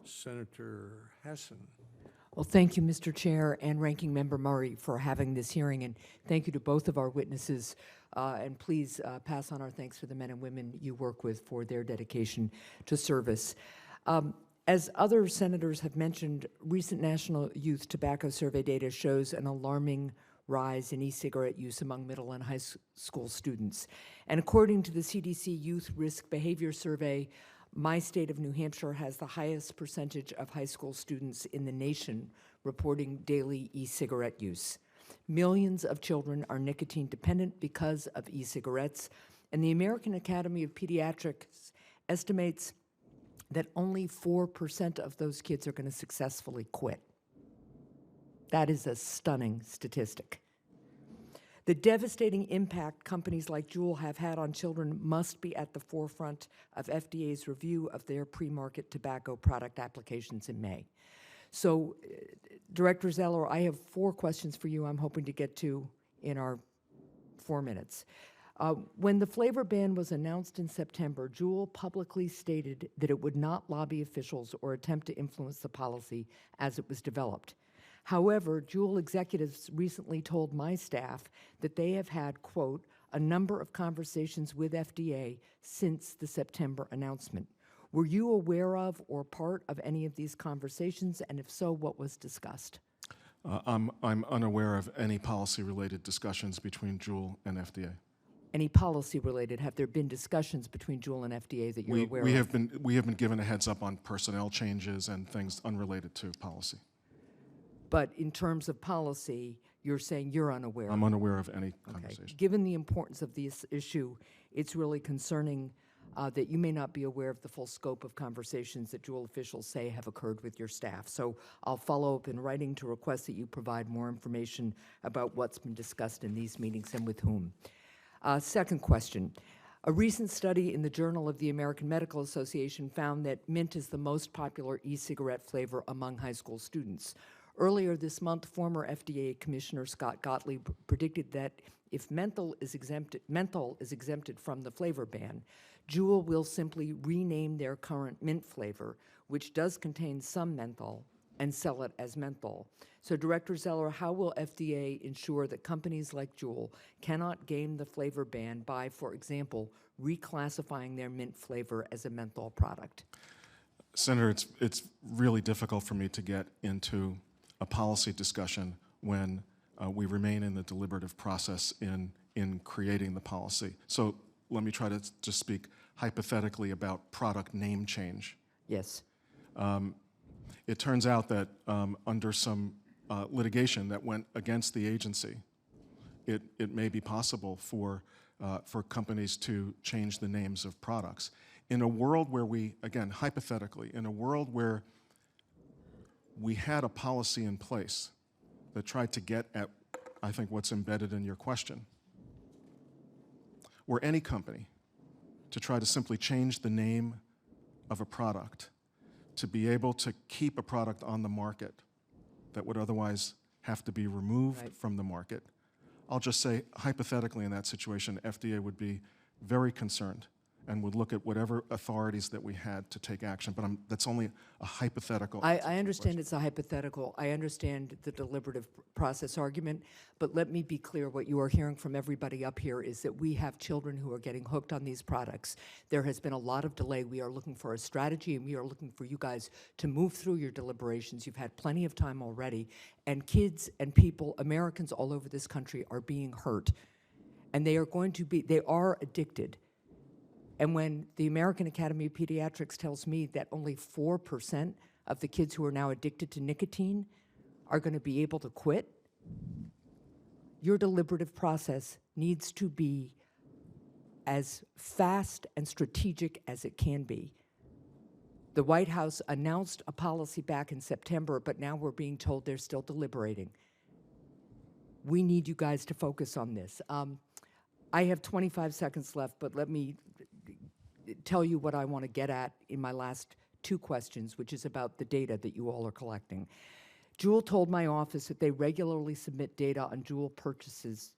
Senator Hassan. Well, thank you, Mr. Chair and Ranking Member Murray, for having this hearing, and thank you to both of our witnesses. And please pass on our thanks to the men and women you work with for their dedication to service. As other senators have mentioned, recent National Youth Tobacco Survey data shows an alarming rise in e-cigarette use among middle and high school students. And according to the CDC Youth Risk Behavior Survey, my state of New Hampshire has the highest percentage of high school students in the nation reporting daily e-cigarette use. Millions of children are nicotine dependent because of e-cigarettes, and the American Academy of Pediatrics estimates that only 4% of those kids are going to successfully quit. That is a stunning statistic. The devastating impact companies like Juul have had on children must be at the forefront of FDA's review of their pre-market tobacco product applications in May. So, Director Zeller, I have 4 questions for you I'm hoping to get to in our 4 minutes. When the flavor ban was announced in September, Juul publicly stated that it would not lobby officials or attempt to influence the policy as it was developed. However, Juul executives recently told my staff that they have had, quote, a number of conversations with FDA since the September announcement. Were you aware of or part of any of these conversations, and if so, what was discussed? I'm unaware of any policy-related discussions between Juul and FDA. Any policy-related? Have there been discussions between Juul and FDA that you're aware of? We have been given a heads up on personnel changes and things unrelated to policy. But in terms of policy, you're saying you're unaware. I'm unaware of any conversation. Given the importance of this issue, it's really concerning that you may not be aware of the full scope of conversations that Juul officials say have occurred with your staff. So I'll follow up in writing to request that you provide more information about what's been discussed in these meetings and with whom. Second question. A recent study in the Journal of the American Medical Association found that mint is the most popular e-cigarette flavor among high school students. Earlier this month, former FDA Commissioner Scott Gottlieb predicted that if menthol is exempted from the flavor ban, Juul will simply rename their current mint flavor, which does contain some menthol, and sell it as menthol. So, Director Zeller, how will FDA ensure that companies like Juul cannot game the flavor ban by, for example, reclassifying their mint flavor as a menthol product? Senator, it's really difficult for me to get into a policy discussion when we remain in the deliberative process in creating the policy. So let me try to just speak hypothetically about product name change. Yes. It turns out that under some litigation that went against the agency, it may be possible for companies to change the names of products. In a world where again, hypothetically, in a world where we had a policy in place that tried to get at, I think, what's embedded in your question, were any company to try to simply change the name of a product to be able to keep a product on the market that would otherwise have to be removed from the market, I'll just say, hypothetically in that situation, FDA would be very concerned and would look at whatever authorities that we had to take action. But that's only a hypothetical. I understand it's a hypothetical. I understand the deliberative process argument, but let me be clear, what you are hearing from everybody up here is that we have children who are getting hooked on these products. There has been a lot of delay. We are looking for a strategy, and we are looking for you guys to move through your deliberations. You've had plenty of time already, and kids and people, Americans all over this country, are being hurt, and they are addicted. And when the American Academy of Pediatrics tells me that only 4% of the kids who are now addicted to nicotine are going to be able to quit, your deliberative process needs to be as fast and strategic as it can be. The White House announced a policy back in September, but now we're being told they're still deliberating. We need you guys to focus on this. I have 25 seconds left, but let me tell you what I want to get at in my last 2 questions, which is about the data that you all are collecting. Juul told my office that they regularly submit data on Juul purchasers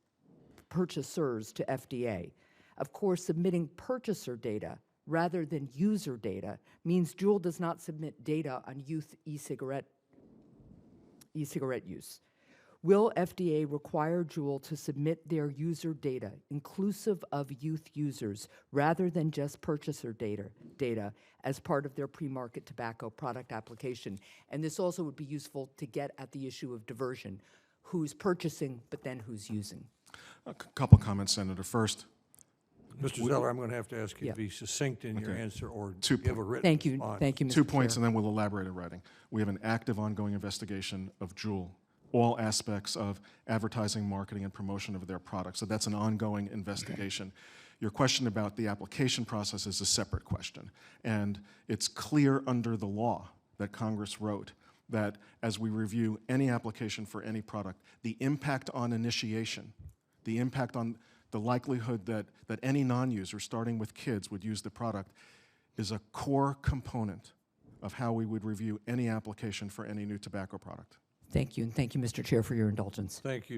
to FDA. Of course, submitting purchaser data rather than user data means Juul does not submit data on youth e-cigarette use. Will FDA require Juul to submit their user data, inclusive of youth users, rather than just purchaser data as part of their pre-market tobacco product application? And this also would be useful to get at the issue of diversion. Who's purchasing, but then who's using? A couple comments, Senator. First, Mr. Zeller, I'm going to have to ask you Yeah. to be succinct in your Okay. answer or Two give a written Thank you, response. thank you, Mr. 2 points, Chair. and then we'll elaborate in writing. We have an active, ongoing investigation of Juul, all aspects of advertising, marketing, and promotion of their products. So that's an ongoing investigation. Your question about the application process is a separate question. And it's clear under the law that Congress wrote that as we review any application for any product, the impact on initiation, the impact on the likelihood that any non-user, starting with kids, would use the product is a core component of how we would review any application for any new tobacco product. Thank you, and thank you, Mr. Chair, for your indulgence. Thank you.